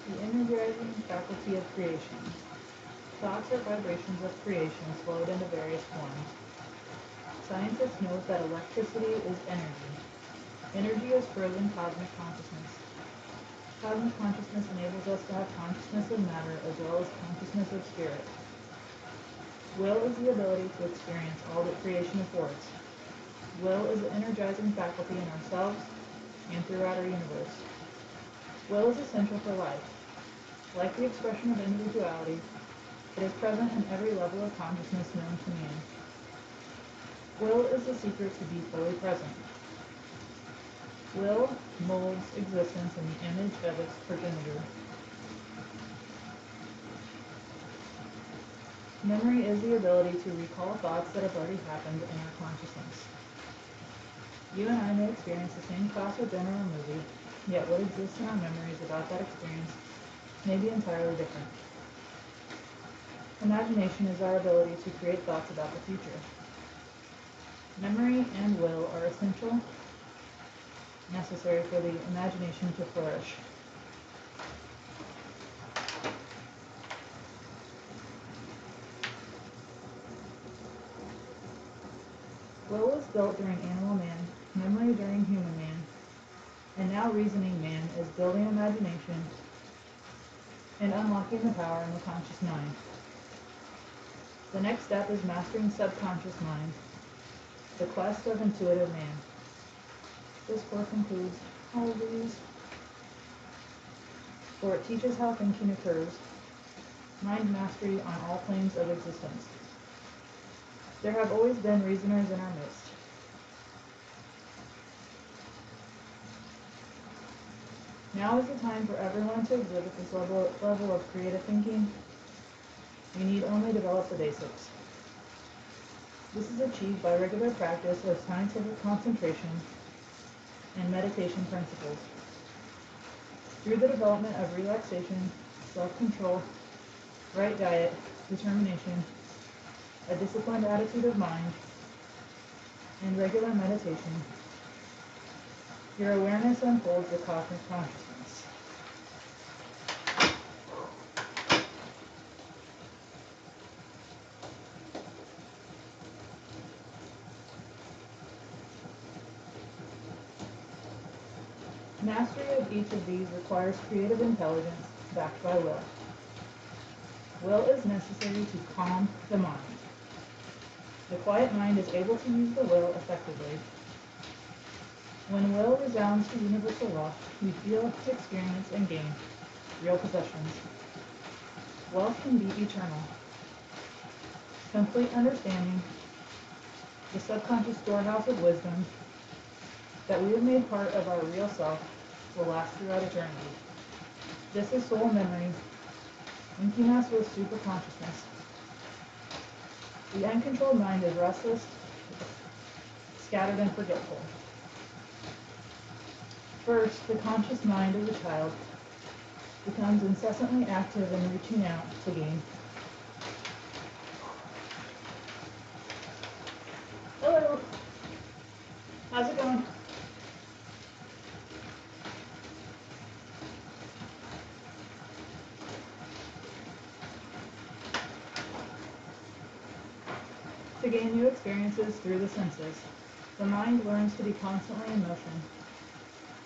The energizing faculty of creation. Thoughts are vibrations of creation slowed into various forms. Scientists know that electricity is energy. Energy is frozen cosmic consciousness. Cosmic consciousness enables us to have consciousness of matter as well as consciousness of spirit. Will is the ability to experience all that creation affords. Will is the energizing faculty in ourselves and throughout our universe. Will is essential for life. Like the expression of individuality, it is present in every level of consciousness known to man. Will is the secret to be fully present. Will molds existence in the image of its progenitor. Memory is the ability to recall thoughts that have already happened in our consciousness. You and I may experience the same class or dinner or movie, yet what exists in our memories about that experience may be entirely different. Imagination is our ability to create thoughts about the future. Memory and will are essential, necessary for the imagination to flourish. Will was built during animal man, memory during human man, and now reasoning man is building imagination and unlocking the power in the conscious mind. The next step is mastering subconscious mind, the quest of intuitive man. This work includes all of these, for it teaches how thinking occurs, mind mastery on all planes of existence. There have always been reasoners in our midst. Now is the time for everyone to exhibit this level of creative thinking. We need only develop the basics. This is achieved by regular practice of scientific concentration and meditation principles. Through the development of relaxation, self-control, right diet, determination, a disciplined attitude of mind, and regular meditation, your awareness unfolds the cosmic consciousness. Mastery of each of these requires creative intelligence backed by will. Will is necessary to calm the mind. The quiet mind is able to use the will effectively. When will resounds to universal law, we feel, experience, and gain real possessions. Wealth can be eternal. Complete understanding the subconscious storehouse of wisdom that we have made part of our real self, will last throughout eternity. This is soul memory, linking us with superconsciousness. The uncontrolled mind is restless, scattered, and forgetful. First, the conscious mind of the child becomes incessantly active in reaching out to gain. Hello. How's it going? To gain new experiences through the senses, the mind learns to be constantly in motion.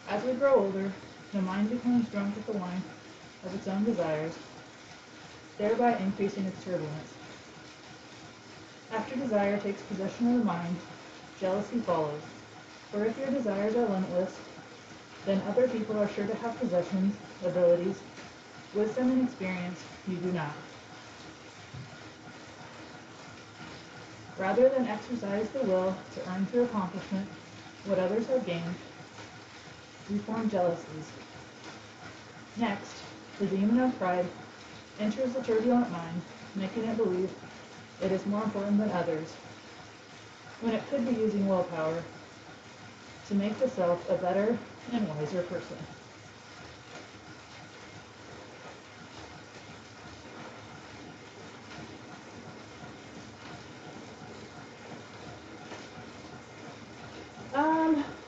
As we grow older, the mind becomes drunk with the wine of its own desires, thereby increasing its turbulence. After desire takes possession of the mind, jealousy follows. For if your desires are limitless, then other people are sure to have possessions, abilities, wisdom, and experience you do not. Rather than exercise the will to earn through accomplishment what others have gained, we form jealousies. Next, the demon of pride enters the turbulent mind, making it believe it is more important than others, when it could be using willpower to make the self a better and wiser person.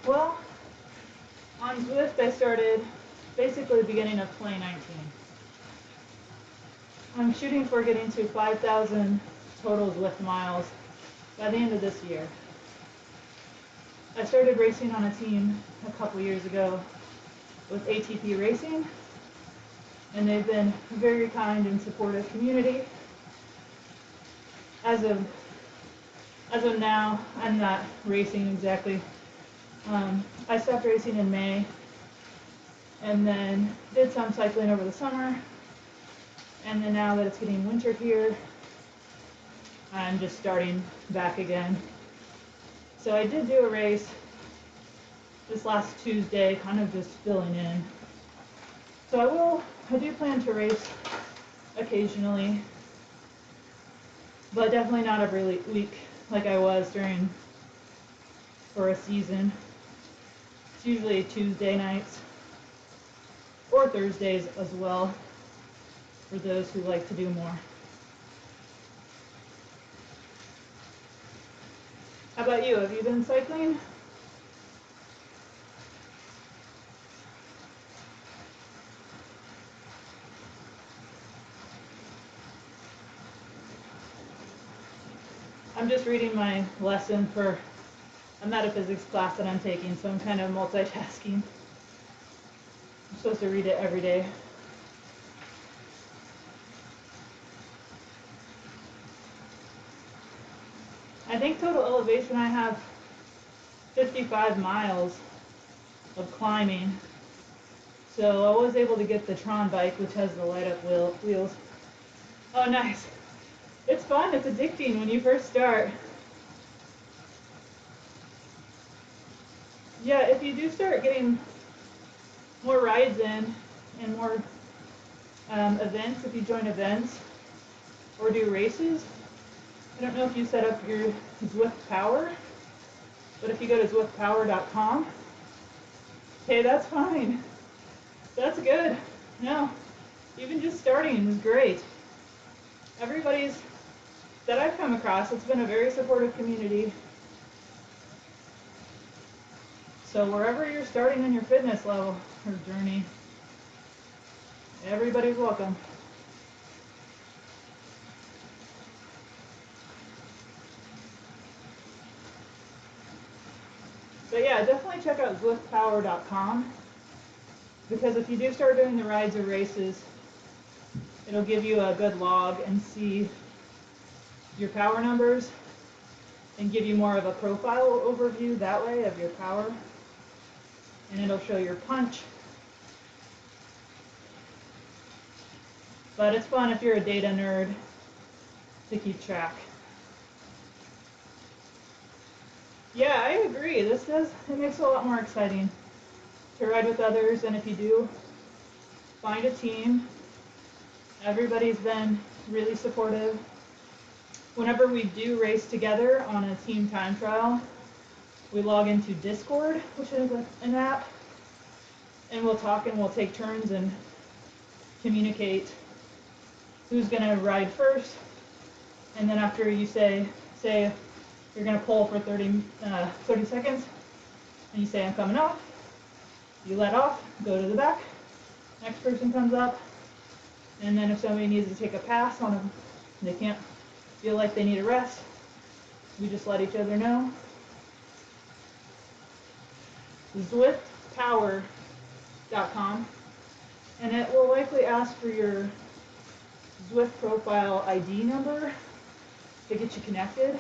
Well, on Zwift I started basically the beginning of 2019. I'm shooting for getting to 5,000 total Zwift miles by the end of this year. I started racing on a team a couple years ago with ATP Racing, and they've been a very kind and supportive community. As of now, I'm not racing exactly. I stopped racing in May, and then did some cycling over the summer, and then now that it's getting winter here, I'm just starting back again. So I did do a race this last Tuesday, kind of just filling in. So I do plan to race occasionally, but definitely not every week like I was for a season. It's usually Tuesday nights or Thursdays as well, for those who like to do more. How about you? Have you been cycling? I'm just reading my lesson for a metaphysics class that I'm taking, so I'm kind of multitasking. I'm supposed to read it every day. I think total elevation I have 55 miles of climbing. So I was able to get the Tron bike, which has the light up wheels. Oh, nice. It's fun. It's addicting when you first start. Yeah, if you do start getting more rides in and more events, if you join events or do races, I don't know if you set up your Zwift Power, but if you go to zwiftpower.com, okay, that's fine. That's good. No, even just starting is great. Everybody's that I've come across, it's been a very supportive community. So wherever you're starting in your fitness level or journey, everybody's welcome. But yeah, definitely check out zwiftpower.com, because if you do start doing the rides or races, it'll give you a good log and see your power numbers and give you more of a profile overview that way of your power. And it'll show your punch. But it's fun if you're a data nerd to keep track. Yeah, I agree. It makes it a lot more exciting to ride with others, and if you do find a team, everybody's been really supportive. Whenever we do race together on a team time trial, we log into Discord, which is an app, and we'll talk and we'll take turns and communicate who's going to ride first. And then after you say you're going to pull for 30 seconds, and you say, I'm coming off, you let off, go to the back, next person comes up, and then if somebody needs to take a pass on them, they can't feel like they need a rest, we just let each other know. Zwiftpower.com, and it will likely ask for your Zwift profile ID number to get you connected,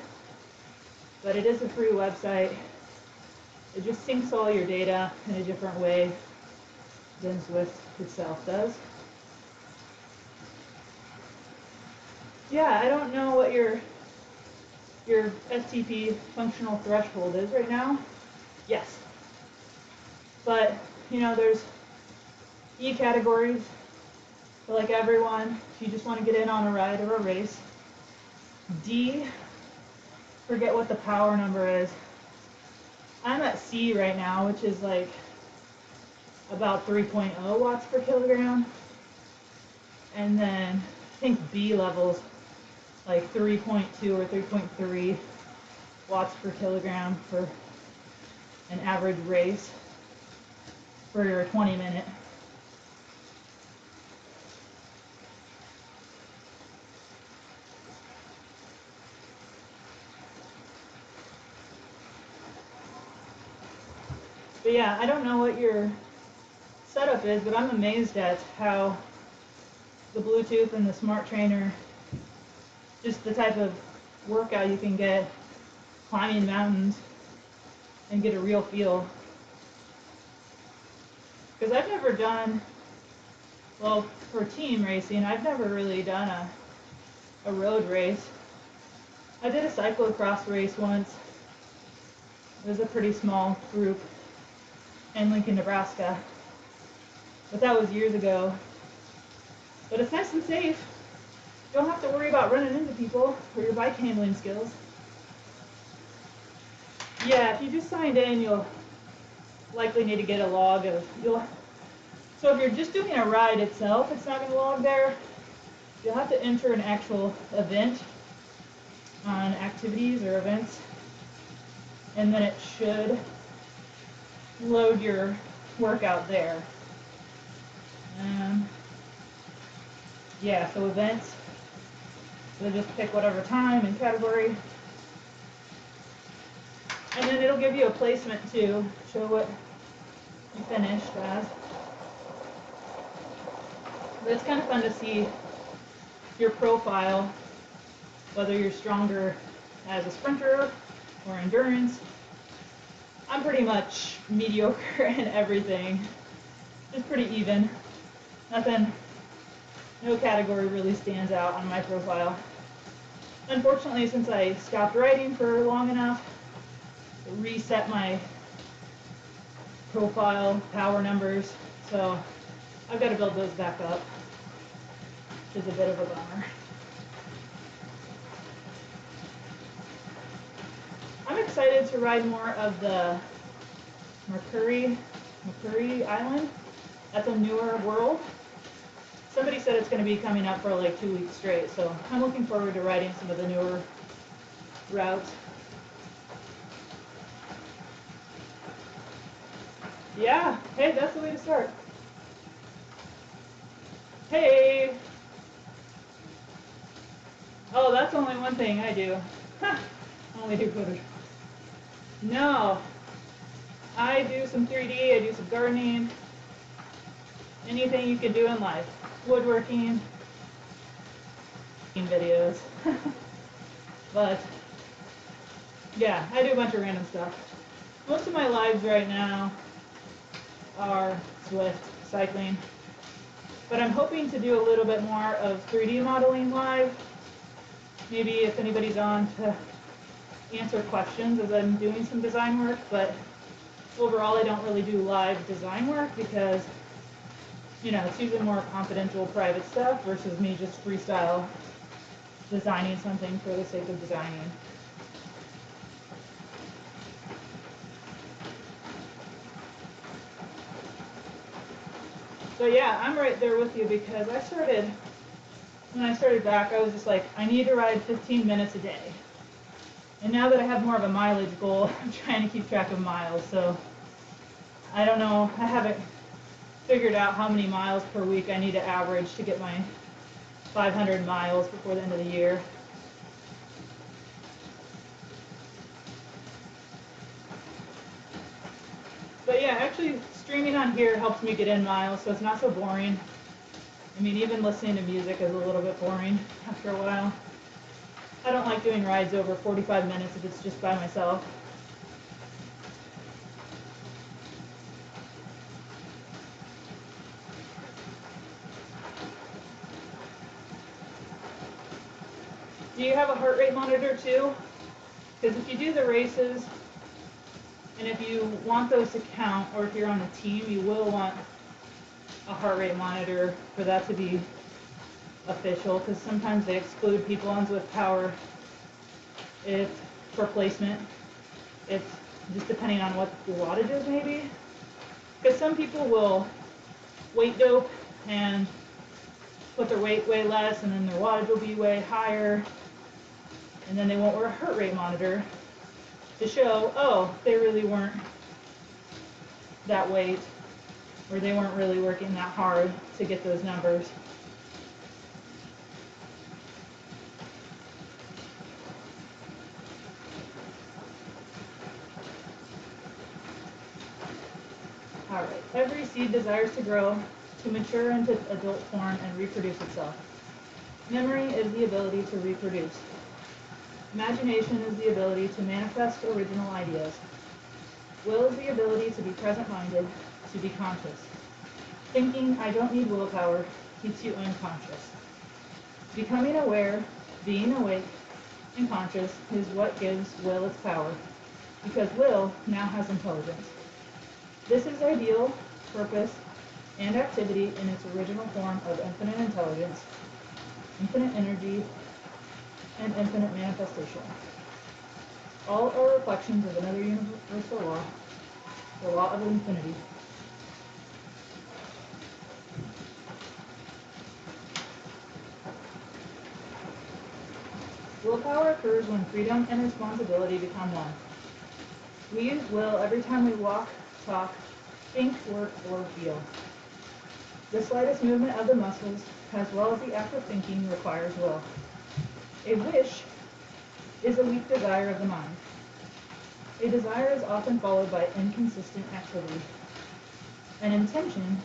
but it is a free website. It just syncs all your data in a different way than Zwift itself does. Yeah, I don't know what your FTP functional threshold is right now. Yes. But, there's E categories for like everyone. If you just want to get in on a ride or a race. D, forget what the power number is. I'm at C right now, which is like about 3.0 watts per kilogram. And then I think B levels like 3.2 or 3.3 watts per kilogram for an average race for your 20-minute. But yeah, I don't know what your setup is, but I'm amazed at how the Bluetooth and the smart trainer, just the type of workout you can get climbing mountains and get a real feel. Because I've never done, well, for team racing, I've never really done a road race. I did a cyclocross race once. It was a pretty small group in Lincoln, Nebraska. But that was years ago. But it's nice and safe. You don't have to worry about running into people or your bike handling skills. Yeah, if you just signed in, you'll likely need to get a log of, so if you're just doing a ride itself, it's not going to log there. You'll have to enter an actual event on activities or events, and then it should load your workout there. Yeah, so events, so just pick whatever time and category, and then it'll give you a placement too, show what you finished as. But it's kind of fun to see your profile, whether you're stronger as a sprinter or endurance. I'm pretty much mediocre in everything. Just pretty even. No category really stands out on my profile. Unfortunately, since I stopped riding for long enough, it reset my profile power numbers, so I've got to build those back up, which is a bit of a bummer. I'm excited to ride more of the Mercury Island. That's a newer world. Somebody said it's going to be coming up for like 2 weeks straight, so I'm looking forward to riding some of the newer routes. Yeah, hey, that's the way to start. Hey! Oh, that's only one thing I do. Only do photos. No. I do some 3D, I do some gardening, anything you can do in life. Woodworking, videos. But, yeah, I do a bunch of random stuff. Most of my lives right now are Zwift, cycling. But I'm hoping to do a little bit more of 3D modeling live. Maybe if anybody's on to answer questions as I'm doing some design work, but overall I don't really do live design work because, it's usually more confidential, private stuff versus me just freestyle designing something for the sake of designing. So yeah, I'm right there with you because when I started back, I was just like, I need to ride 15 minutes a day. And now that I have more of a mileage goal, I'm trying to keep track of miles. So I don't know, I haven't figured out how many miles per week I need to average to get my 500 miles before the end of the year. But yeah, actually streaming on here helps me get in miles, so it's not so boring. I mean, even listening to music is a little bit boring after a while. I don't like doing rides over 45 minutes if it's just by myself. Do you have a heart rate monitor too? Because if you do the races, and if you want those to count, or if you're on a team, you will want a heart rate monitor for that to be official, because sometimes they exclude people on Willpower for placement. It's just depending on what the wattage is, maybe. Because some people will weight dope and put their weight way less, and then their wattage will be way higher, and then they won't wear a heart rate monitor to show, oh, they really weren't that weight, or they weren't really working that hard to get those numbers. All right, every seed desires to grow, to mature into adult form and reproduce itself. Memory is the ability to reproduce. Imagination is the ability to manifest original ideas. Will is the ability to be present-minded, to be conscious. Thinking, I don't need willpower, keeps you unconscious. Becoming aware, being awake, and conscious is what gives will its power, because will now has intelligence. This is ideal, purpose, and activity in its original form of infinite intelligence, infinite energy, and infinite manifestation. All are reflections of another universal law, the law of infinity. Willpower occurs when freedom and responsibility become one. We use will every time we walk, talk, think, work, or feel. The slightest movement of the muscles, as well as the act of thinking, requires will. A wish is a weak desire of the mind. A desire is often followed by inconsistent activity. An intention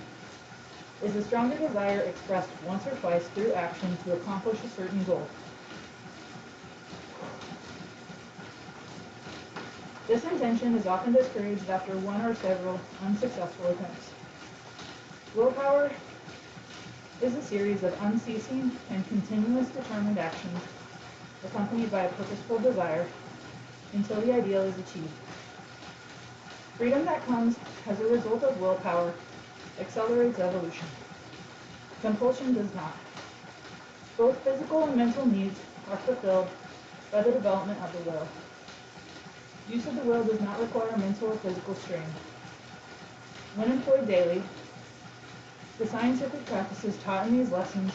is a stronger desire expressed once or twice through action to accomplish a certain goal. This intention is often discouraged after one or several unsuccessful attempts. Willpower is a series of unceasing and continuous determined actions accompanied by a purposeful desire until the ideal is achieved. Freedom that comes as a result of willpower accelerates evolution. Compulsion does not. Both physical and mental needs are fulfilled by the development of the will. Use of the will does not require mental or physical strain. When employed daily, the scientific practices taught in these lessons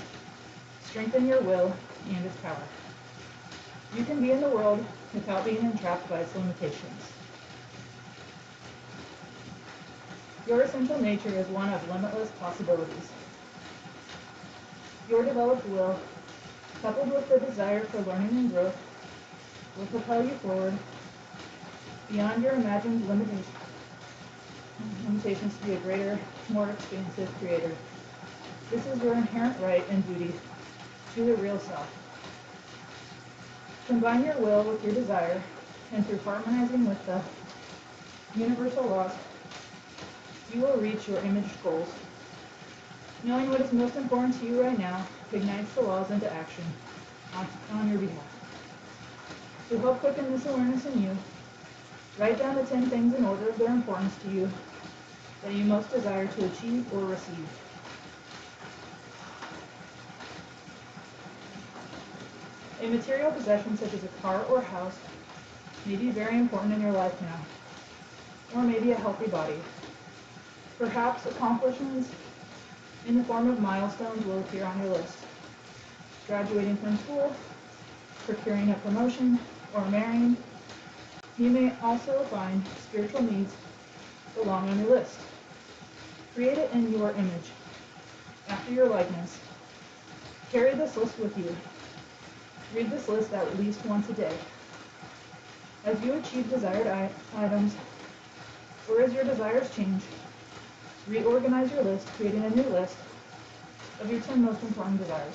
strengthen your will and its power. You can be in the world without being entrapped by its limitations. Your essential nature is one of limitless possibilities. Your developed will, coupled with the desire for learning and growth, will propel you forward beyond your imagined limitations to be a greater, more expansive creator. This is your inherent right and duty to the real self. Combine your will with your desire, and through harmonizing with the universal laws, you will reach your imaged goals. Knowing what is most important to you right now ignites the laws into action on your behalf. To help quicken this awareness in you, write down the 10 things in order of their importance to you that you most desire to achieve or receive. A material possession such as a car or house may be very important in your life now, or maybe a healthy body. Perhaps accomplishments in the form of milestones will appear on your list. Graduating from school, procuring a promotion, or marrying. You may also find spiritual needs belong on your list. Create it in your image, after your likeness. Carry this list with you. Read this list at least once a day. As you achieve desired items, or as your desires change, reorganize your list, creating a new list of your 10 most important desires.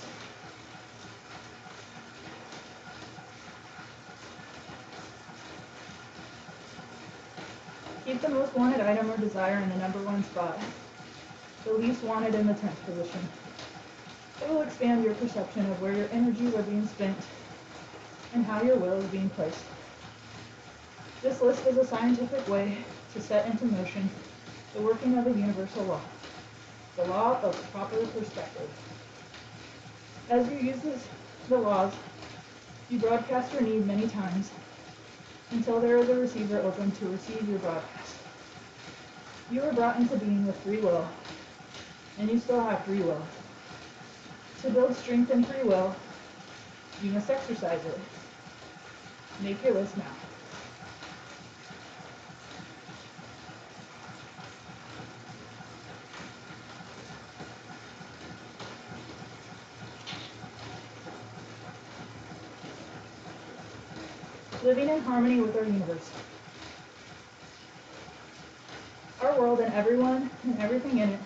Keep the most wanted item or desire in the number 1 spot, the least wanted in the 10th position. It will expand your perception of where your energies are being spent and how your will is being placed. This list is a scientific way to set into motion the working of a universal law, the law of proper perspective. As you use the laws, you broadcast your need many times until there is a receiver open to receive your broadcast. You were brought into being with free will, and you still have free will. To build strength in free will, you must exercise it. Make your list now. Living in harmony with our universe. Our world and everyone and everything in it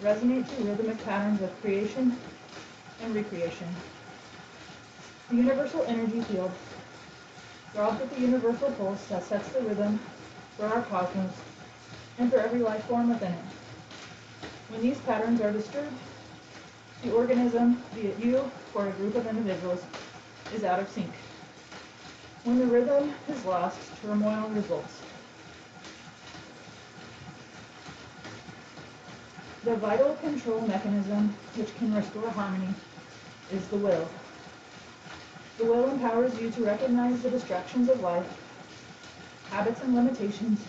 resonate to rhythmic patterns of creation and recreation. The universal energy field throbs with the universal pulse that sets the rhythm for our cosmos and for every life form within it. When these patterns are disturbed, the organism, be it you or a group of individuals, is out of sync. When the rhythm is lost, turmoil results. The vital control mechanism which can restore harmony is the will. The will empowers you to recognize the distractions of life, habits and limitations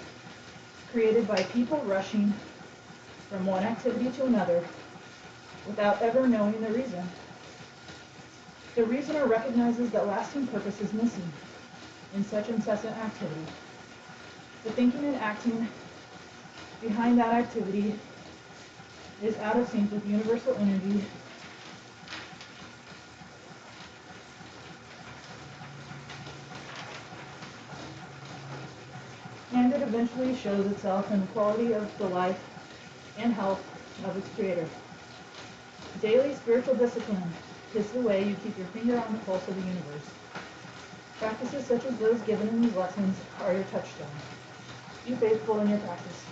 created by people rushing from one activity to another without ever knowing the reason. The reasoner recognizes that lasting purpose is missing in such incessant activity. The thinking and acting behind that activity is out of sync with universal energy and it eventually shows itself in the quality of the life and health of its creator. Daily spiritual discipline is the way you keep your finger on the pulse of the universe. Practices such as those given in these lessons are your touchstone. Be faithful in your practice.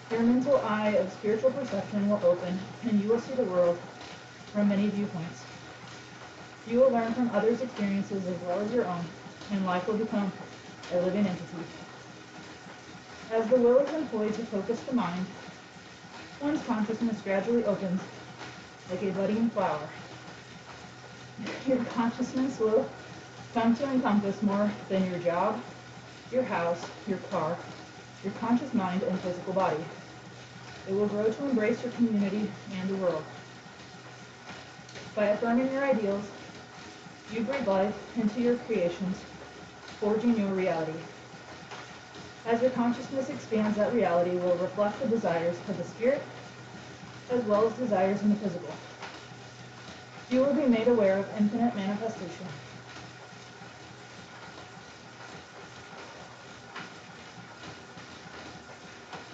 Your mental eye of spiritual perception will open, and you will see the world from many viewpoints. You will learn from others' experiences as well as your own, and life will become a living entity. As the will is employed to focus the mind, one's consciousness gradually opens like a budding flower. Your consciousness will come to encompass more than your job, your house, your car, your conscious mind and physical body. It will grow to embrace your community and the world. By affirming your ideals, you breathe life into your creations, forging your reality. As your consciousness expands, that reality will reflect the desires of the spirit as well as desires in the physical. You will be made aware of infinite manifestation.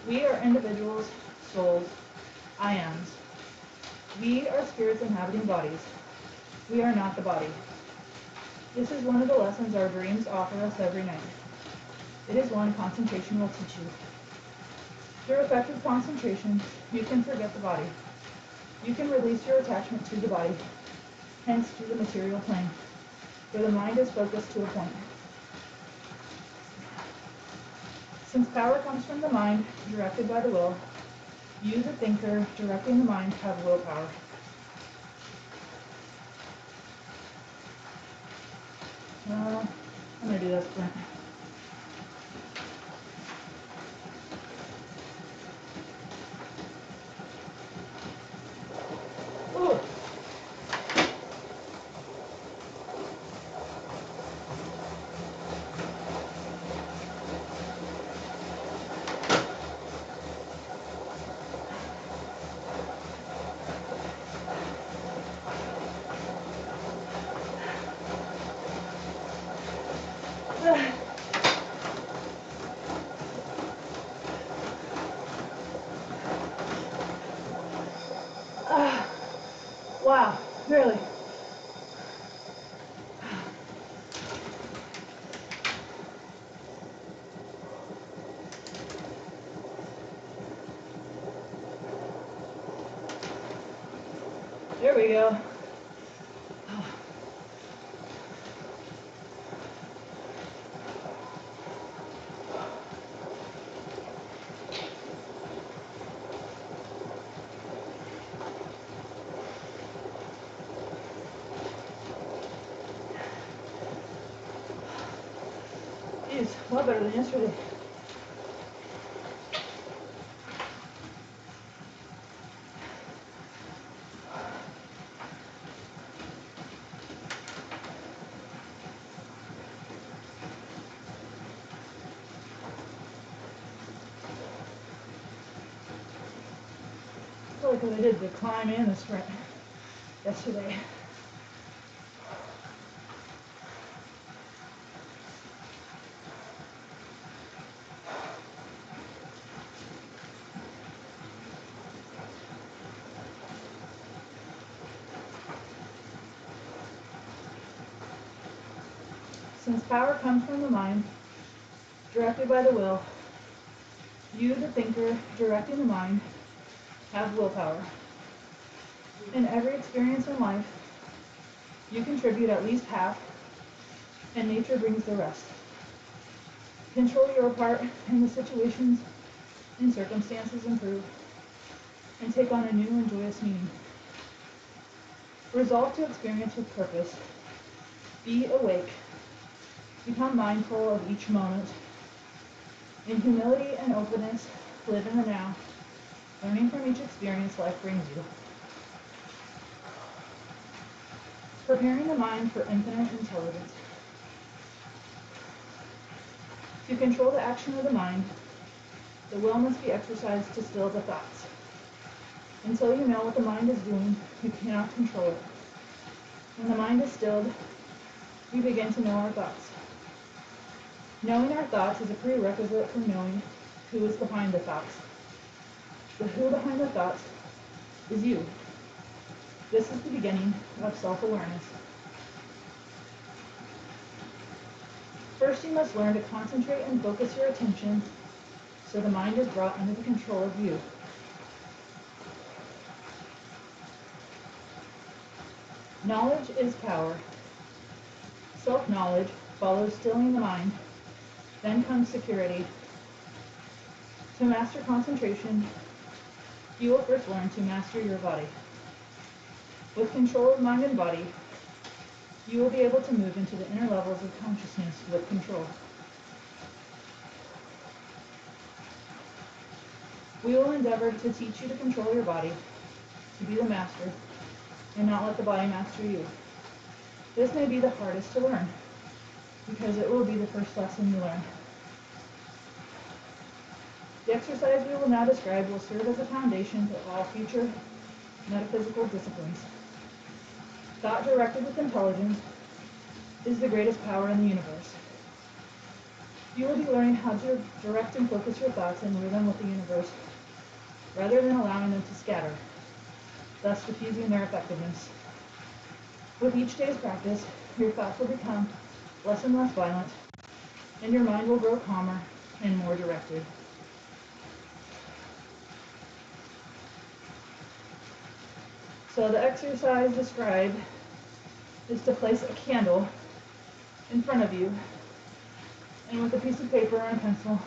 We are individuals, souls, I ams. We are spirits inhabiting bodies. We are not the body. This is one of the lessons our dreams offer us every night. It is one concentration will teach you. Through effective concentration, you can forget the body. You can release your attachment to the body, hence to the material plane. where the mind is focused to a point. Since power comes from the mind, directed by the will, you, the thinker, directing the mind, have willpower. I'm going to do that sprint. Ooh. Wow, really. There we go. Jeez, a lot better than yesterday. Probably because I did the climb and the sprint yesterday. Since power comes from the mind, directed by the will, you, the thinker, directing the mind, have willpower. In every experience in life, you contribute at least half, and nature brings the rest. Control your part, and the situations and circumstances improve and take on a new and joyous meaning. Resolve to experience with purpose. Be awake. Become mindful of each moment. In humility and openness, live in the now, learning from each experience life brings you. Preparing the mind for infinite intelligence. To control the action of the mind, the will must be exercised to still the thoughts. Until you know what the mind is doing, you cannot control it. When the mind is stilled, we begin to know our thoughts. Knowing our thoughts is a prerequisite for knowing who is behind the thoughts. The who behind the thoughts is you. This is the beginning of self-awareness. First, you must learn to concentrate and focus your attention so the mind is brought under the control of you. Knowledge is power. Self-knowledge follows stilling the mind. Then comes security. To master concentration, you will first learn to master your body. With control of mind and body, you will be able to move into the inner levels of consciousness with control. We will endeavor to teach you to control your body, to be the master, and not let the body master you. This may be the hardest to learn, because it will be the first lesson you learn. The exercise we will now describe will serve as a foundation for all future metaphysical disciplines. Thought directed with intelligence is the greatest power in the universe. You will be learning how to direct and focus your thoughts and move them with the universe, rather than allowing them to scatter, thus diffusing their effectiveness. With each day's practice, your thoughts will become less and less violent, and your mind will grow calmer and more directed. So the exercise described is to place a candle in front of you, and with a piece of paper and pencil,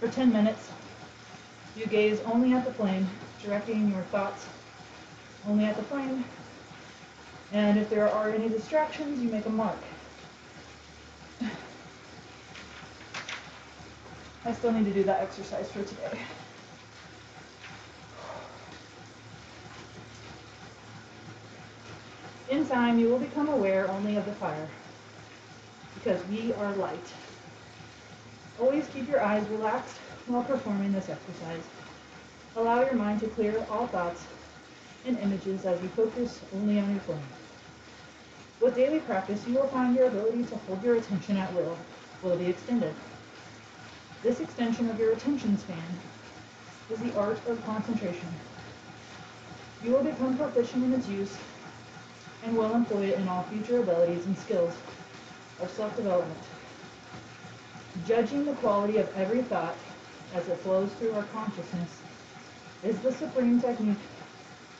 for 10 minutes, you gaze only at the flame, directing your thoughts only at the flame, and if there are any distractions, you make a mark. I still need to do that exercise for today. In time, you will become aware only of the fire, because we are light. Always keep your eyes relaxed while performing this exercise. Allow your mind to clear all thoughts and images as you focus only on your flame. With daily practice, you will find your ability to hold your attention at will be extended. This extension of your attention span is the art of concentration. You will become proficient in its use and will employ it in all future abilities and skills of self-development. Judging the quality of every thought as it flows through our consciousness is the supreme technique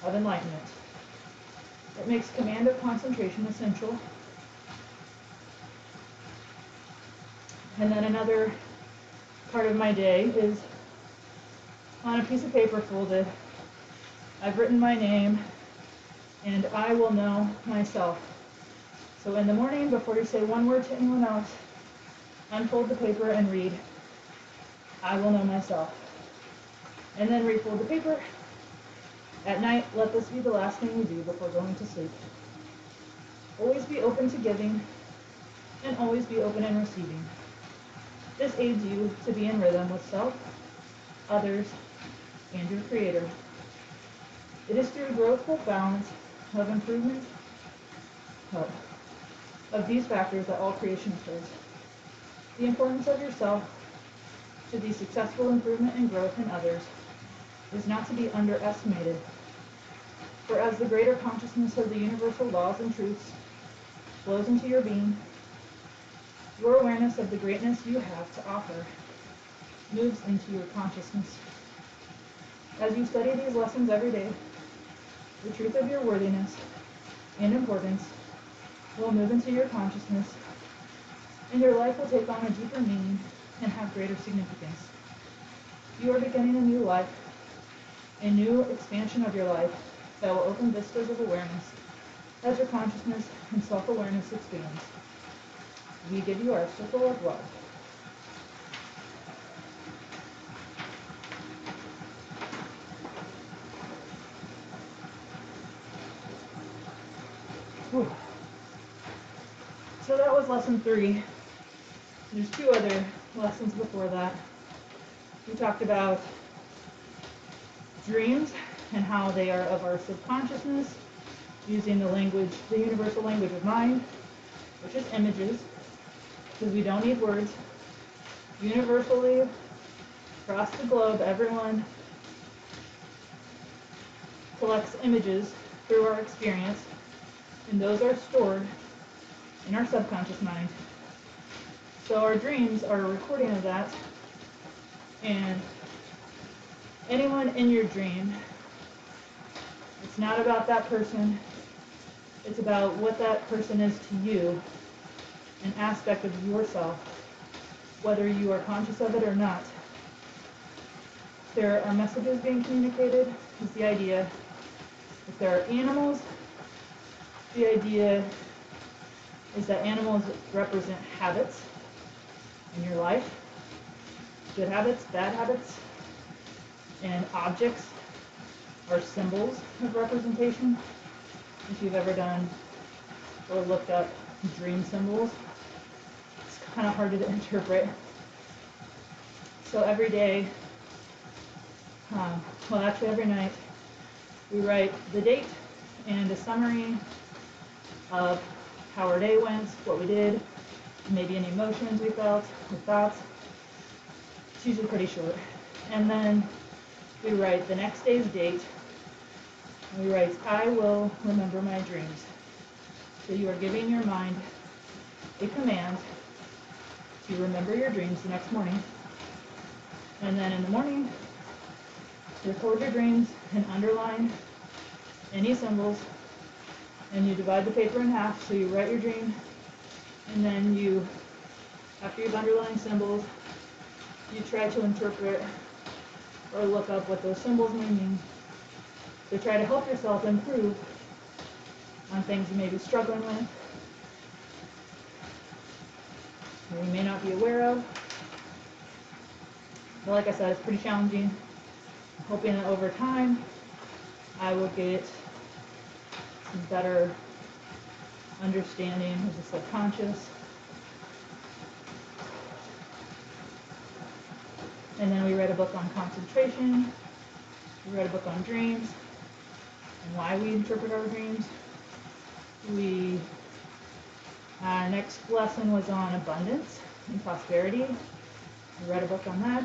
of enlightenment. It makes command of concentration essential. And then another part of my day is on a piece of paper folded. I've written my name, and I will know myself. So in the morning, before you say one word to anyone else, unfold the paper and read, I will know myself. And then refold the paper. At night, let this be the last thing you do before going to sleep. Always be open to giving, and always be open in receiving. This aids you to be in rhythm with self, others, and your Creator. It is through growthful balance of improvement of these factors that all creation occurs. The importance of yourself to the successful improvement and growth in others is not to be underestimated. For as the greater consciousness of the universal laws and truths flows into your being, your awareness of the greatness you have to offer moves into your consciousness. As you study these lessons every day, the truth of your worthiness and importance will move into your consciousness, and your life will take on a deeper meaning and have greater significance. You are beginning a new life, a new expansion of your life that will open vistas of awareness as your consciousness and self-awareness expands. We give you our circle of love. Whew. So that was lesson 3. There's 2 other lessons before that. We talked about dreams and how they are of our subconsciousness, using the language, the universal language of mind, which is images, because we don't need words. Universally, across the globe, everyone collects images through our experience, and those are stored in our subconscious mind. So our dreams are a recording of that, and anyone in your dream, it's not about that person, it's about what that person is to you, an aspect of yourself, whether you are conscious of it or not. There are messages being communicated, is the idea. If there are animals, the idea is that animals represent habits in your life, good habits, bad habits, and objects are symbols of representation. If you've ever done or looked up dream symbols, it's kind of hard to interpret. So every day, well actually every night, we write the date and a summary of how our day went, what we did, maybe any emotions we felt, or thoughts. It's usually pretty short. And then we write the next day's date, and we write, I will remember my dreams. So you are giving your mind a command to remember your dreams the next morning. And then in the morning, record your dreams and underline any symbols, and you divide the paper in half, so you write your dream And then you, after you've underlined symbols, you try to interpret or look up what those symbols may mean to try to help yourself improve on things you may be struggling with, or you may not be aware of. But like I said, it's pretty challenging. I'm hoping that over time I will get some better understanding of the subconscious. And then we read a book on concentration. We read a book on dreams and why we interpret our dreams. Our next lesson was on abundance and prosperity. We read a book on that.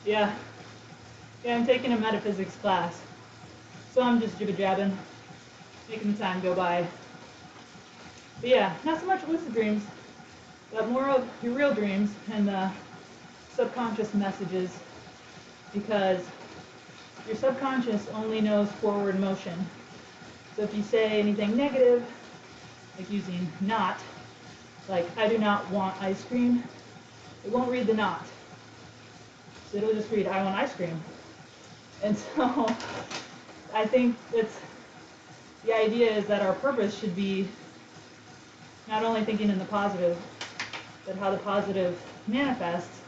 Yeah, I'm taking a metaphysics class. So I'm just jibber-jabbing, making the time go by. But yeah, not so much lucid dreams, but more of your real dreams and the subconscious messages, because your subconscious only knows forward motion. So if you say anything negative, like using not, like I do not want ice cream, it won't read the not. So it'll just read I want ice cream. And so I think the idea is that our purpose should be not only thinking in the positive, but how the positive manifests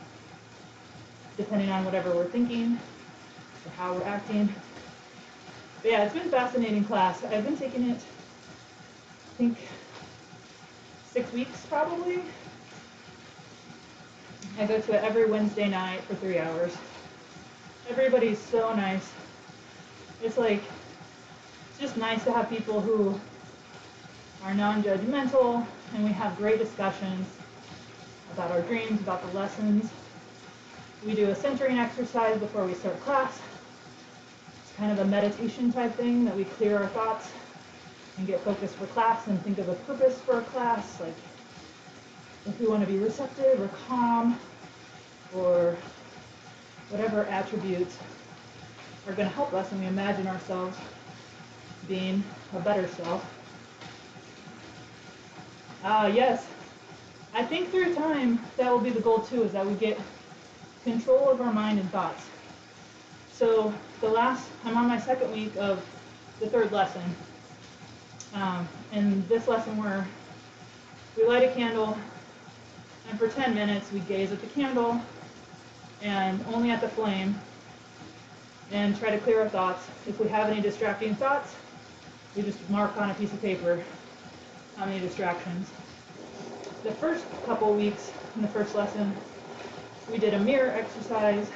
depending on whatever we're thinking or how we're acting. But yeah, it's been a fascinating class. I've been taking it, I think, 6 weeks probably. I go to it every Wednesday night for 3 hours. Everybody's so nice. It's just nice to have people who are non-judgmental, and we have great discussions about our dreams, about the lessons. We do a centering exercise before we start class. It's kind of a meditation type thing that we clear our thoughts and get focused for class and think of a purpose for a class, like if we want to be receptive or calm or whatever attributes are going to help us, and we imagine ourselves being a better self. Yes, I think through time that will be the goal too, is that we get control of our mind and thoughts. So I'm on my second week of the third lesson. And this lesson we light a candle, and for 10 minutes we gaze at the candle and only at the flame and try to clear our thoughts. If we have any distracting thoughts, we just mark on a piece of paper how many distractions. The first couple weeks in the first lesson, we did a mirror exercise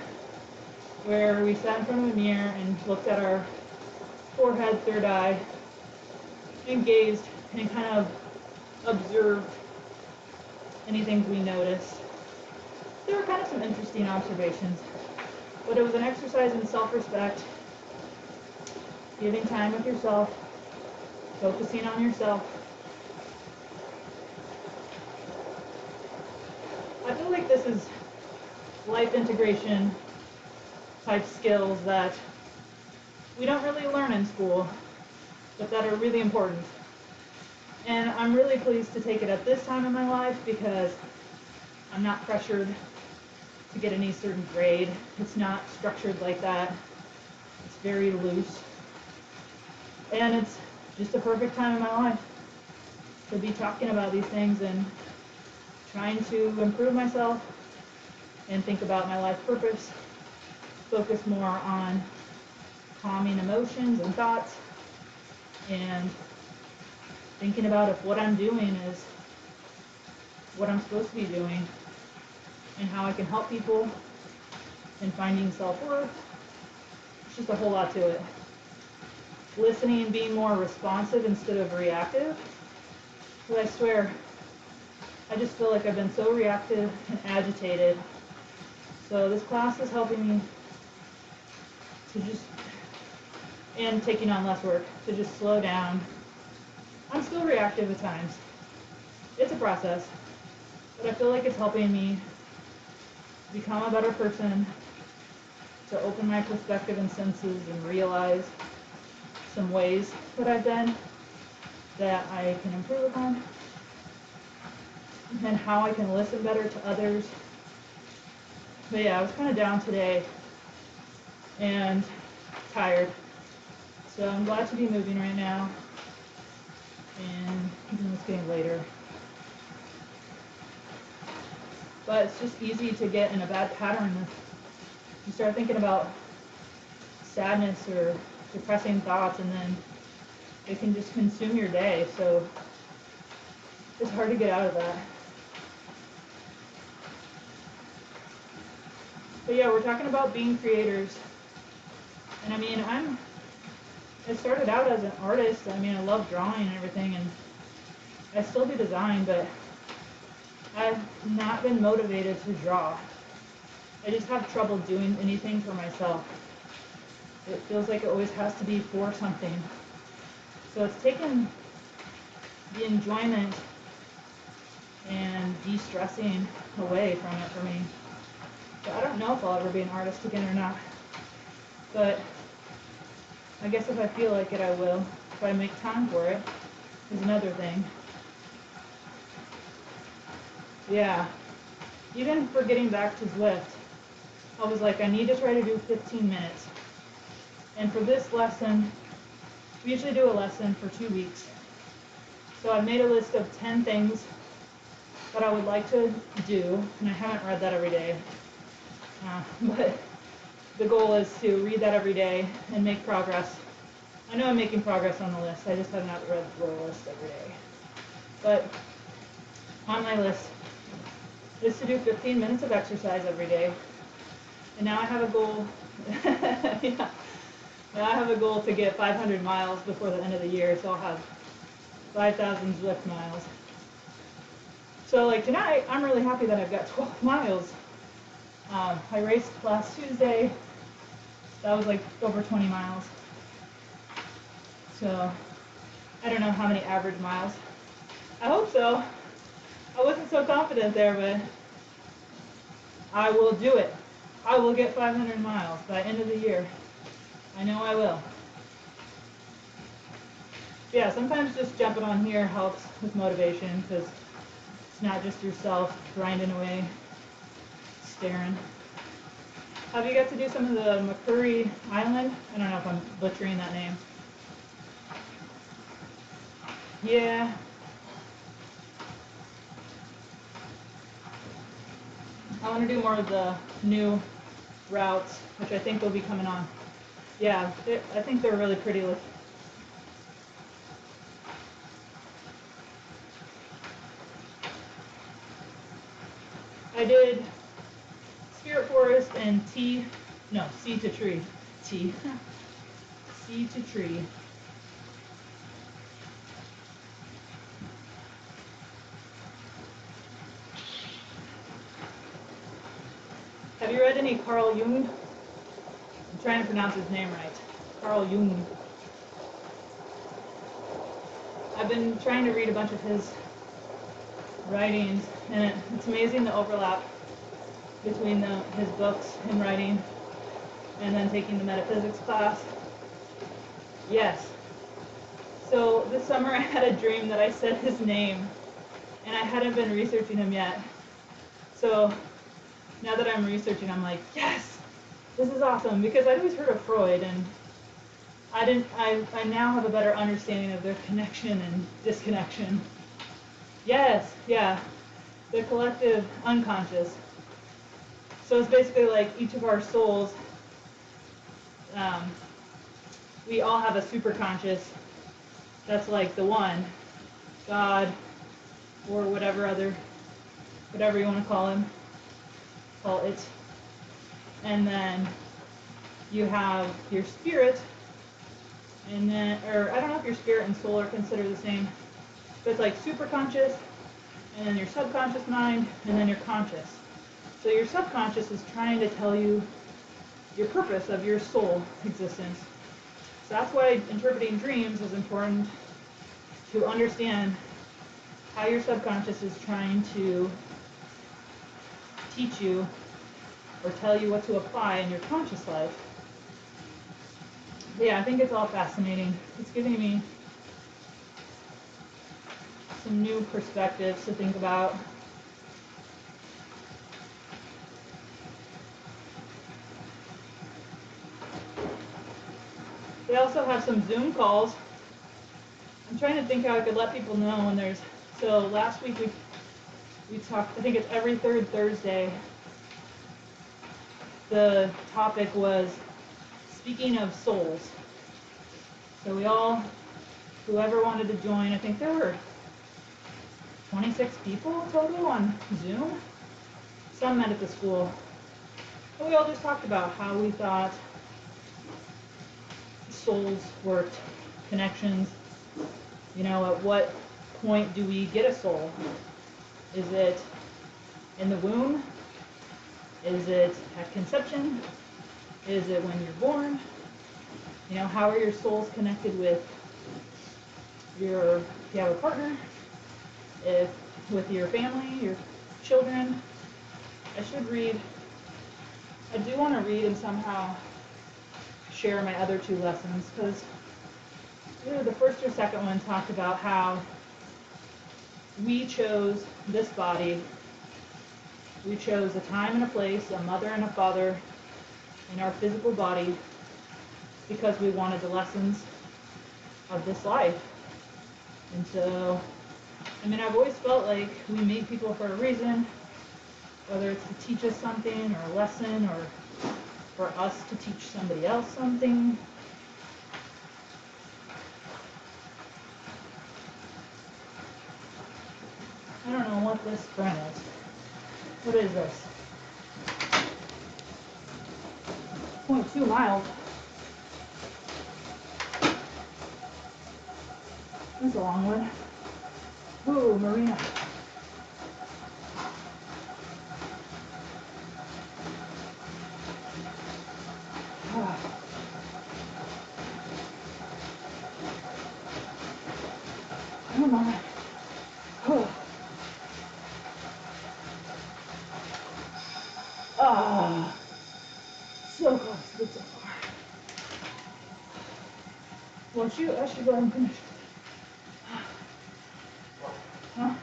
where we sat in front of a mirror and looked at our forehead, third eye, and gazed and kind of observed anything we noticed. There were kind of some interesting observations, but it was an exercise in self-respect, giving time with yourself, focusing on yourself. I feel like this is life integration type skills that we don't really learn in school, but that are really important. And I'm really pleased to take it at this time in my life because I'm not pressured to get any certain grade. It's not structured like that. It's very loose. And it's just a perfect time in my life to be talking about these things and trying to improve myself and think about my life purpose, focus more on calming emotions and thoughts, and thinking about if what I'm doing is what I'm supposed to be doing, and how I can help people, and finding self-worth. It's just a whole lot to it. Listening, being more responsive instead of reactive. Because I swear, I just feel like I've been so reactive and agitated. So this class is helping me to just, and taking on less work, to just slow down. I'm still reactive at times. It's a process, but I feel like it's helping me become a better person, to open my perspective and senses and realize some ways that I've done that I can improve upon, and how I can listen better to others. But yeah, I was kind of down today and tired. So I'm glad to be moving right now. And even it's getting later. But it's just easy to get in a bad pattern. You start thinking about sadness or depressing thoughts, and then it can just consume your day. So it's hard to get out of that. But yeah, we're talking about being creators. And I mean, I started out as an artist. I mean, I love drawing and everything, and I still do design, but I've not been motivated to draw. I just have trouble doing anything for myself. It feels like it always has to be for something. So it's taken the enjoyment and de-stressing away from it for me. So I don't know if I'll ever be an artist again or not. But I guess if I feel like it, I will. If I make time for it, is another thing. Yeah. Even for getting back to Zwift, I was like, I need to try to do 15 minutes. And for this lesson, we usually do a lesson for 2 weeks. So I've made a list of 10 things that I would like to do, and I haven't read that every day. But the goal is to read that every day and make progress. I know I'm making progress on the list, I just have not read the list every day. But on my list is to do 15 minutes of exercise every day. And now I have a goal. Yeah. Now I have a goal to get 500 miles before the end of the year, so I'll have 5,000 Zwift miles. So like tonight, I'm really happy that I've got 12 miles. I raced last Tuesday. That was like over 20 miles. So I don't know how many average miles. I hope so. I wasn't so confident there, but I will do it. I will get 500 miles by end of the year. I know I will. Yeah, sometimes just jumping on here helps with motivation, because it's not just yourself grinding away, staring. Have you got to do some of the McCurry Island? I don't know if I'm butchering that name. Yeah. I want to do more of the new routes, which I think will be coming on. Yeah, I think they're really pretty. I did Spirit Forest and sea to tree. Sea to tree. Have you read any Carl Jung? I'm trying to pronounce his name right. Carl Jung. I've been trying to read a bunch of his writings, and it's amazing the overlap between his books and writing, and then taking the metaphysics class. Yes. So this summer I had a dream that I said his name, and I hadn't been researching him yet. So now that I'm researching, I'm like, yes, this is awesome, because I'd always heard of Freud, and I now have a better understanding of their connection and disconnection. Yes, yeah, the collective unconscious. So it's basically like each of our souls, we all have a superconscious that's like the one, God, or whatever you want to call it. And then you have your spirit, and then, or I don't know if your spirit and soul are considered the same, but it's like superconscious, and then your subconscious mind, and then your conscious. So your subconscious is trying to tell you your purpose of your soul existence. So that's why interpreting dreams is important, to understand how your subconscious is trying to teach you or tell you what to apply in your conscious life. Yeah, I think it's all fascinating. It's giving me some new perspectives to think about. They also have some Zoom calls. I'm trying to think how I could let people know when there's, so last week we talked, I think it's every third Thursday. The topic was speaking of souls. So we all, whoever wanted to join, I think there were 26 people total on Zoom. Some met at the school. And we all just talked about how we thought souls worked, connections. You know, at what point do we get a soul? Is it in the womb? Is it at conception? Is it when you're born? You know, how are your souls connected with if you have a partner, with your family, your children? I do want to read and somehow share my other two lessons, because either the first or second one talked about how we chose this body, we chose a time and a place, a mother and a father in our physical body, because we wanted the lessons of this life. And so, I mean, I've always felt like we meet people for a reason, whether it's to teach us something or a lesson, or for us to teach somebody else something. I don't know what this sprint is. What is this? 0.2 miles. That's a long one. Ooh, Marina. Come on. So close, but so far. Well, shoot, I should go ahead and finish. Huh?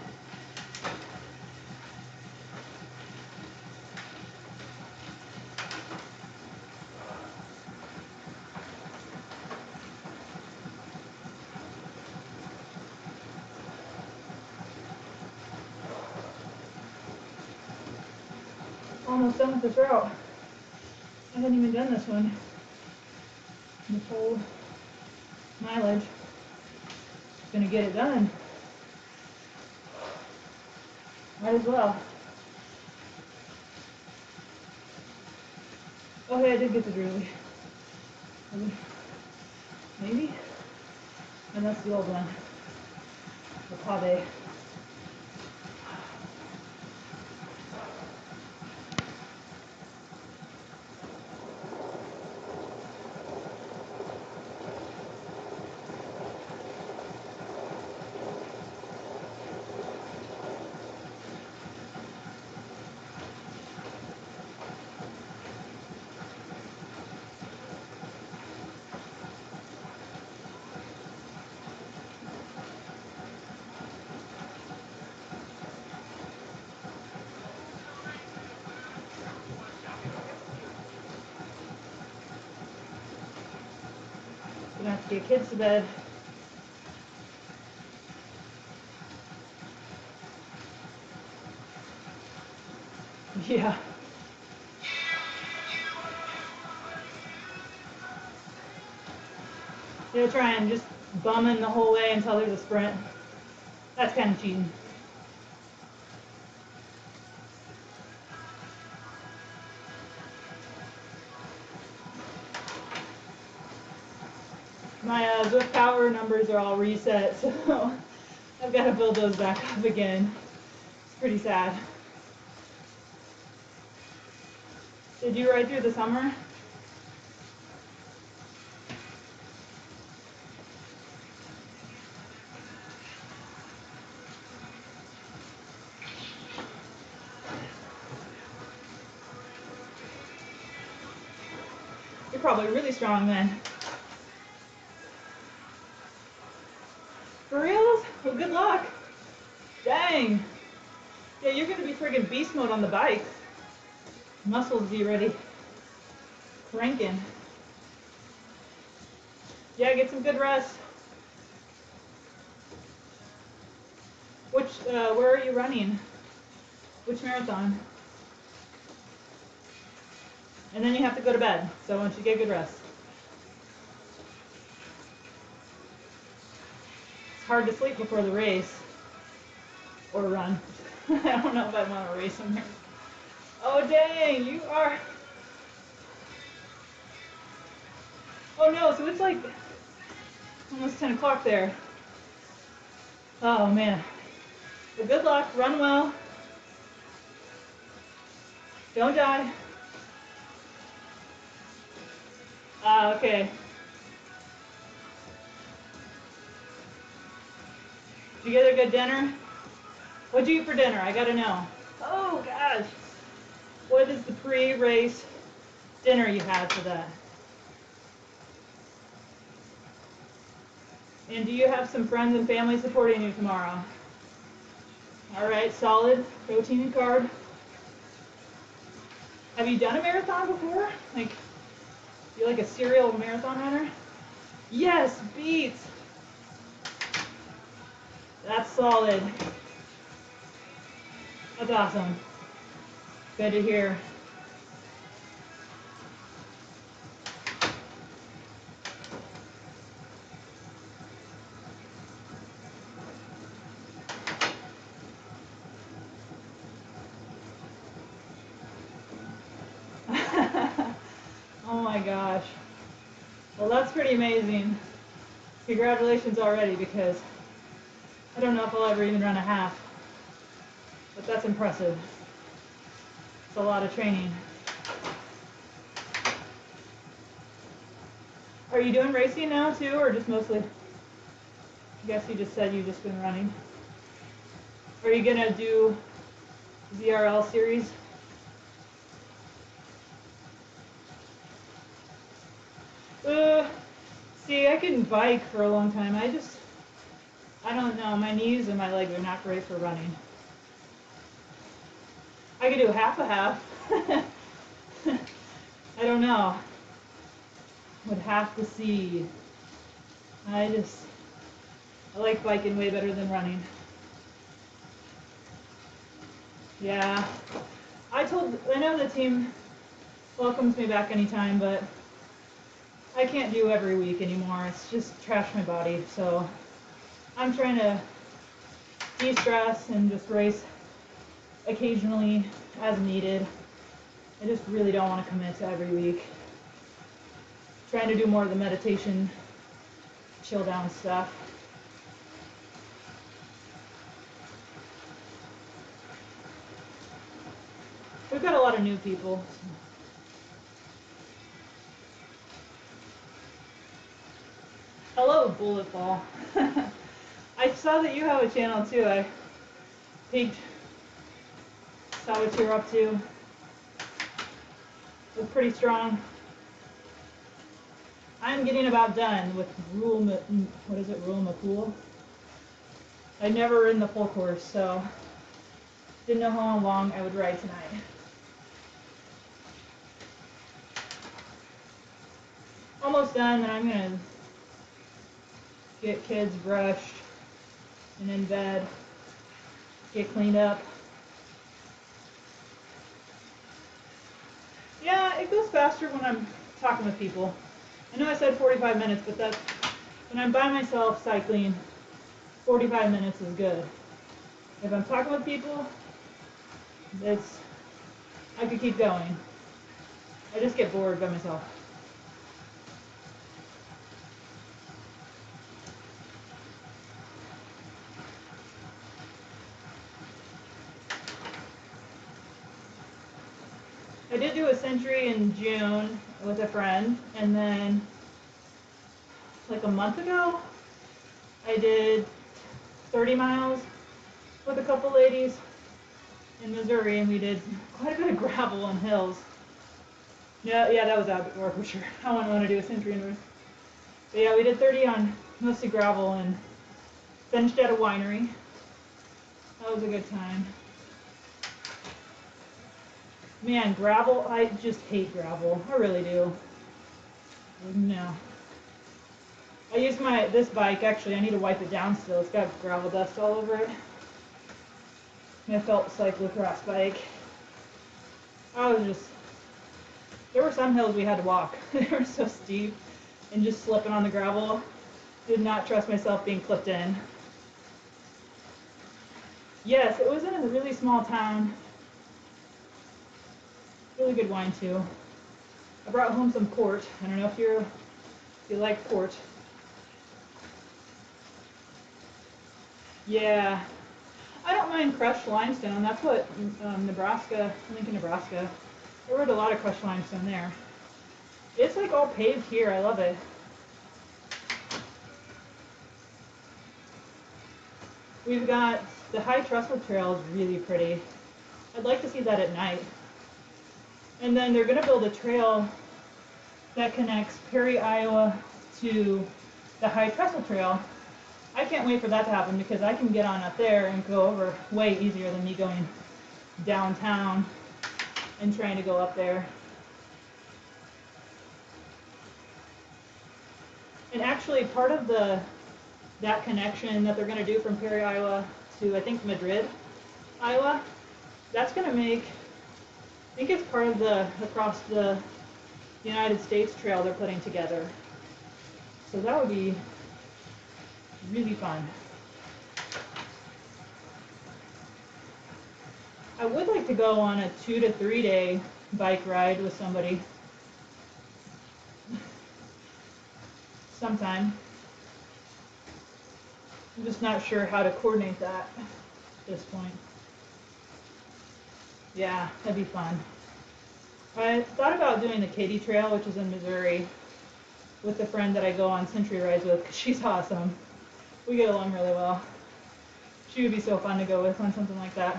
Almost done with this route. I haven't even done this one. The full mileage. Gonna get it done. Might as well. Oh, hey, I did get the Drury. Maybe? And that's the old one. The Pave. Gonna have to get kids to bed. Yeah. They're trying, just bumming the whole way until there's a sprint. That's kind of cheating. My Willpower numbers are all reset, so I've got to build those back up again. It's pretty sad. Did you ride through the summer? You're probably really strong then. you're going to be friggin' beast mode on the bike. Muscles be ready. Cranking. Yeah, get some good rest. Where are you running? Which marathon? And then you have to go to bed, so once you get good rest. It's hard to sleep before the race. Or run. I don't know if I want to race them here. Oh dang, you are... Oh no, so it's like almost 10 o'clock there. Oh man. Well, good luck, run well. Don't die. Okay. Did you get a good dinner? What'd you eat for dinner? I gotta know. Oh gosh. What is the pre-race dinner you had for that? And do you have some friends and family supporting you tomorrow? All right, solid protein and carb. Have you done a marathon before? Like, you like a serial marathon runner? Yes, beets. That's solid. That's awesome. Good to hear. Oh my gosh. Well, that's pretty amazing. Congratulations already, because I don't know if I'll ever even run a half. But that's impressive. It's a lot of training. Are you doing racing now too, or just mostly? I guess you just said you've just been running. Are you gonna do ZRL series? See, I couldn't bike for a long time. I don't know, my knees and my legs are not great for running. I could do half a half. I don't know. Would have to see. I like biking way better than running. Yeah. I know the team welcomes me back anytime, but I can't do every week anymore. It's just trash my body. So I'm trying to de-stress and just race occasionally as needed. I just really don't want to commit to every week. Trying to do more of the meditation, chill down stuff. We've got a lot of new people. Hello, Bullet Ball. I saw that you have a channel too. I peeked, saw what you're up to. Look pretty strong. I'm getting about done with Rule Mapool. I've never ridden the full course, so didn't know how long I would ride tonight. Almost done, and I'm gonna get kids brushed and in bed, get cleaned up. Yeah, it goes faster when I'm talking with people. I know I said 45 minutes, but that's when I'm by myself cycling, 45 minutes is good. If I'm talking with people, I could keep going. I just get bored by myself. I did do a century in June with a friend, and then like a month ago, I did 30 miles with a couple ladies in Missouri, and we did quite a bit of gravel and hills. Yeah, that was outdoor for sure. I wouldn't want to do a century indoors. But yeah, we did 30 on mostly gravel and finished at a winery. That was a good time. Man, gravel, I just hate gravel. I really do. No. I use this bike, actually, I need to wipe it down still. It's got gravel dust all over it. My felt cyclocross bike. There were some hills we had to walk. They were so steep and just slipping on the gravel. Did not trust myself being clipped in. Yes, it was in a really small town. Really good wine too. I brought home some port. I don't know if you like port. Yeah. I don't mind crushed limestone. That's what Lincoln, Nebraska. I rode a lot of crushed limestone there. It's like all paved here. I love it. We've got the High Trestle Trail is really pretty. I'd like to see that at night. And then they're going to build a trail that connects Perry, Iowa to the High Trestle Trail. I can't wait for that to happen because I can get on up there and go over way easier than me going downtown and trying to go up there. And actually part of that connection that they're going to do from Perry, Iowa to I think Madrid, Iowa, that's going to make, I think it's part of the across the United States trail they're putting together. So that would be really fun. I would like to go on a 2 to 3 day bike ride with somebody sometime. I'm just not sure how to coordinate that at this point. Yeah, that'd be fun. I thought about doing the Katy Trail, which is in Missouri, with the friend that I go on century rides with, because she's awesome. We get along really well. She would be so fun to go with on something like that.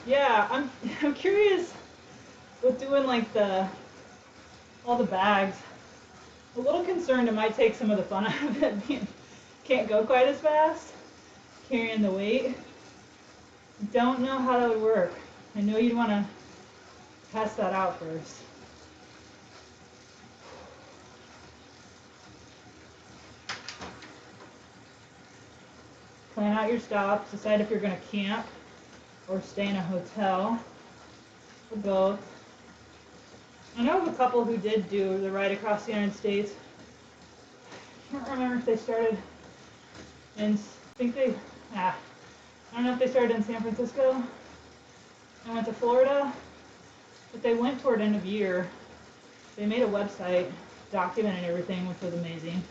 Yeah, I'm curious with doing like all the bags. A little concerned it might take some of the fun out of it. Can't go quite as fast, carrying the weight. Don't know how that would work. I know you'd want to test that out first. Plan out your stops, decide if you're going to camp or stay in a hotel, or both. I know of a couple who did do the ride across the United States. I can't remember if they started in, I don't know if they started in San Francisco and went to Florida, but they went toward end of year. They made a website documenting everything, which was amazing.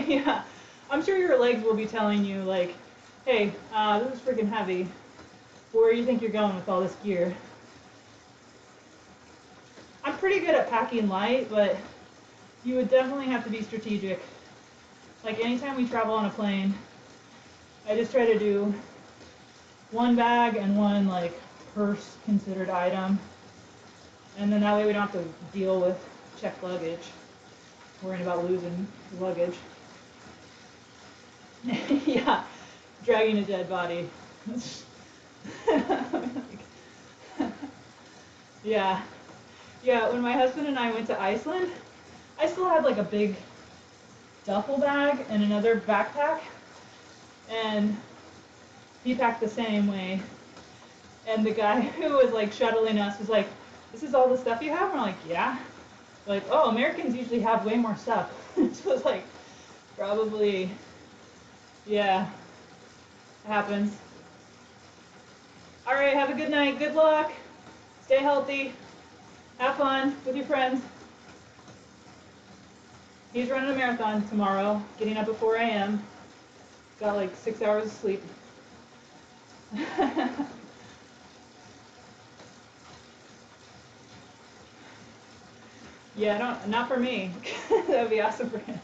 Yeah, I'm sure your legs will be telling you like, hey, this is freaking heavy. Where do you think you're going with all this gear? I'm pretty good at packing light, but you would definitely have to be strategic. Like anytime we travel on a plane, I just try to do one bag and one like purse considered item. And then that way we don't have to deal with checked luggage, worrying about losing luggage. Yeah, dragging a dead body. Yeah. Yeah, when my husband and I went to Iceland, I still had like a big duffel bag and another backpack, and he packed the same way. And the guy who was like shuttling us was like, "This is all the stuff you have?" And we're like, "Yeah." Like, "Oh, Americans usually have way more stuff." So it's like, probably, yeah, it happens. All right, have a good night. Good luck. Stay healthy. Have fun with your friends. He's running a marathon tomorrow, getting up at 4 a.m. Got like 6 hours of sleep. Yeah, not for me. That would be awesome for him.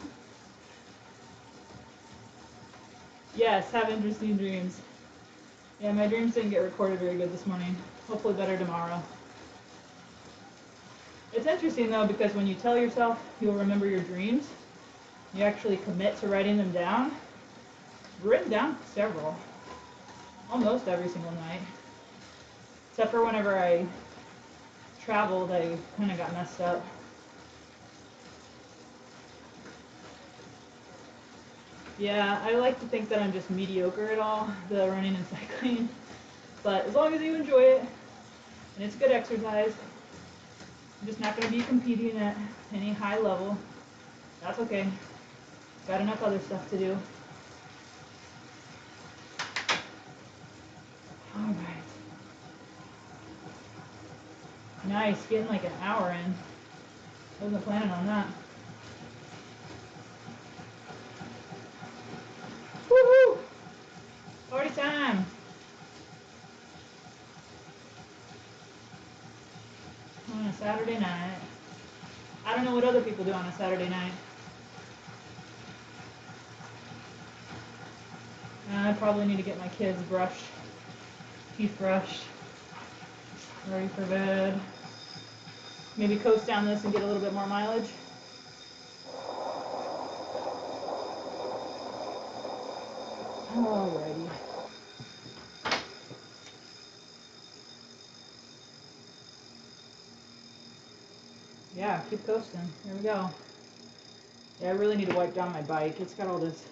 Yes, have interesting dreams. Yeah, my dreams didn't get recorded very good this morning. Hopefully better tomorrow. It's interesting though, because when you tell yourself you'll remember your dreams, you actually commit to writing them down. I've written down several, almost every single night, except for whenever I traveled, I kind of got messed up. Yeah, I like to think that I'm just mediocre at all, the running and cycling. But as long as you enjoy it, and it's good exercise, I'm just not going to be competing at any high level. That's okay. Got enough other stuff to do. Alright. Nice, getting like an hour in. Wasn't planning on that. Woohoo! Party time! On a Saturday night. I don't know what other people do on a Saturday night. I probably need to get my kids brushed, teeth brushed, ready for bed. Maybe coast down this and get a little bit more mileage. Alrighty. Yeah, keep coasting. Here we go. Yeah, I really need to wipe down my bike. It's got all this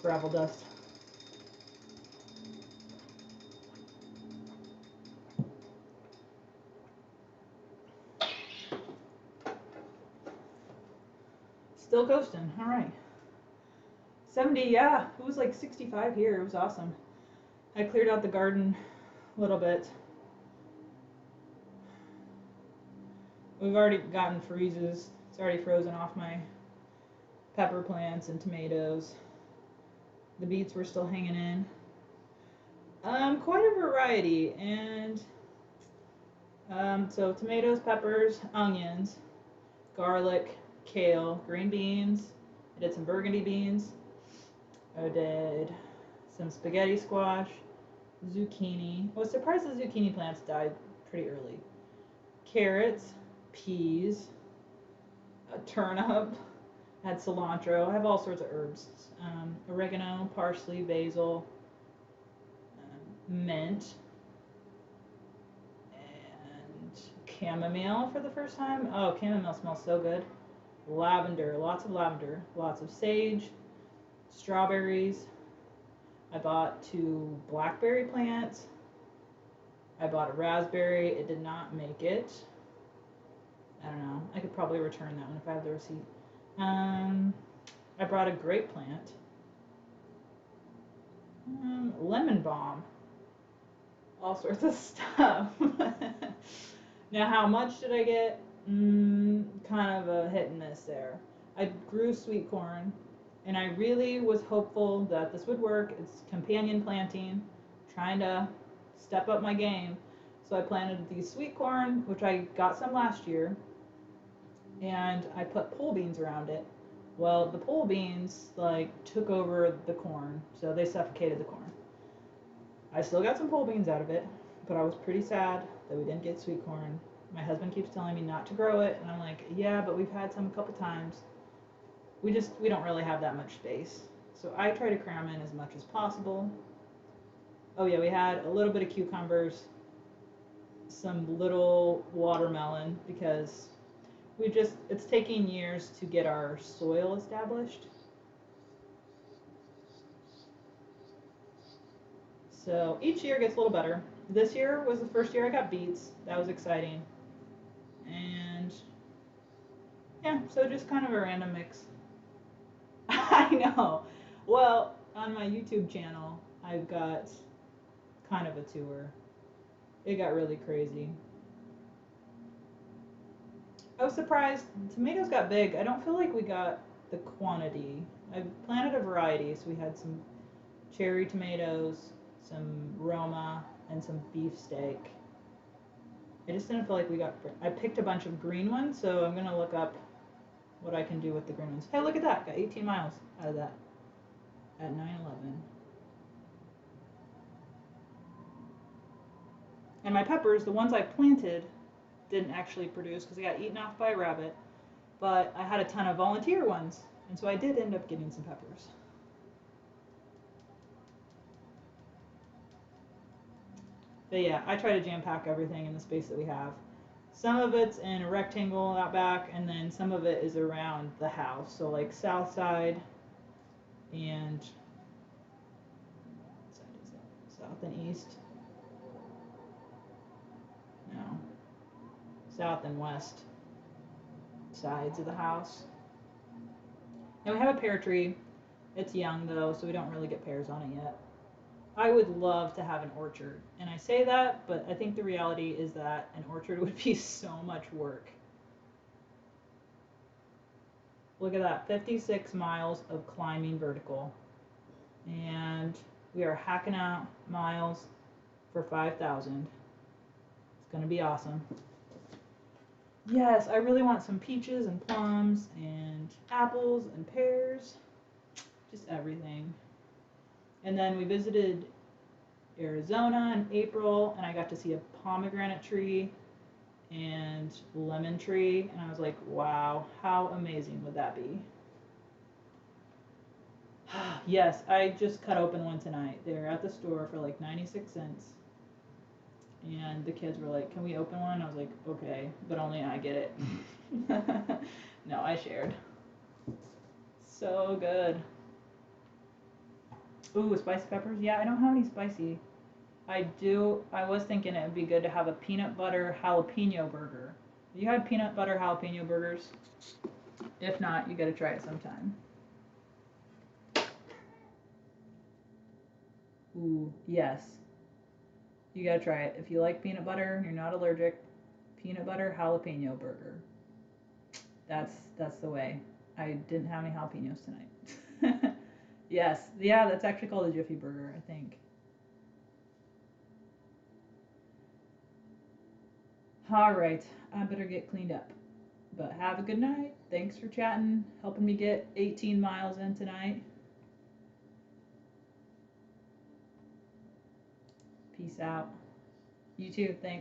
gravel dust. Still coasting. All right. 70, yeah. It was like 65 here. It was awesome. I cleared out the garden a little bit. We've already gotten freezes. It's already frozen off my pepper plants and tomatoes. The beets were still hanging in. Quite a variety. And so tomatoes, peppers, onions, garlic, kale, green beans. I did some burgundy beans. I did some spaghetti squash, zucchini. I was surprised the zucchini plants died pretty early. Carrots, peas, a turnip, I had cilantro. I have all sorts of herbs. Oregano, parsley, basil, mint, and chamomile for the first time. Oh, chamomile smells so good. Lavender, lots of lavender, lots of sage, strawberries. I bought 2 blackberry plants. I bought a raspberry. It did not make it. I don't know. I could probably return that one if I have the receipt. I brought a grape plant. Lemon balm. All sorts of stuff. Now, how much did I get? Kind of a hit and miss there. I grew sweet corn, and I really was hopeful that this would work. It's companion planting, trying to step up my game. So I planted these sweet corn, which I got some last year, and I put pole beans around it. Well, the pole beans like took over the corn, so they suffocated the corn. I still got some pole beans out of it, but I was pretty sad that we didn't get sweet corn. My husband keeps telling me not to grow it, and I'm like, yeah, but we've had some a couple times. We don't really have that much space. So I try to cram in as much as possible. Oh yeah, we had a little bit of cucumbers, some little watermelon, because it's taking years to get our soil established. So each year gets a little better. This year was the first year I got beets. That was exciting. And yeah, so just kind of a random mix. I know. Well, on my YouTube channel, I've got kind of a tour. It got really crazy. I was surprised. Tomatoes got big. I don't feel like we got the quantity. I planted a variety, so we had some cherry tomatoes, some Roma, and some beefsteak. I just didn't feel like we got. I picked a bunch of green ones, so I'm gonna look up what I can do with the green ones. Hey, look at that! Got 18 miles out of that at 9:11. And my peppers, the ones I planted, didn't actually produce because I got eaten off by a rabbit, but I had a ton of volunteer ones, and so I did end up getting some peppers. But yeah, I try to jam pack everything in the space that we have. Some of it's in a rectangle out back, and then some of it is around the house. So like south side and what side is it? South and east. No, south and west sides of the house. And we have a pear tree. It's young though, so we don't really get pears on it yet. I would love to have an orchard. And I say that, but I think the reality is that an orchard would be so much work. Look at that, 56 miles of climbing vertical. And we are hacking out miles for 5,000. It's going to be awesome. Yes, I really want some peaches and plums and apples and pears. Just everything. And then we visited Arizona in April, and I got to see a pomegranate tree and lemon tree, and I was like, wow, how amazing would that be? Yes, I just cut open one tonight. They were at the store for like 96 cents. And the kids were like, can we open one? I was like, okay, but only I get it. No, I shared. So good. Ooh, spicy peppers? Yeah, I don't have any spicy. I was thinking it would be good to have a peanut butter jalapeno burger. Have you had peanut butter jalapeno burgers? If not, you gotta try it sometime. Ooh, yes. You gotta try it. If you like peanut butter, you're not allergic, peanut butter jalapeno burger. That's the way. I didn't have any jalapenos tonight. Yes, yeah, that's actually called a Jiffy Burger, I think. All right, I better get cleaned up. But have a good night. Thanks for chatting, helping me get 18 miles in tonight. Peace out. You too. Thanks.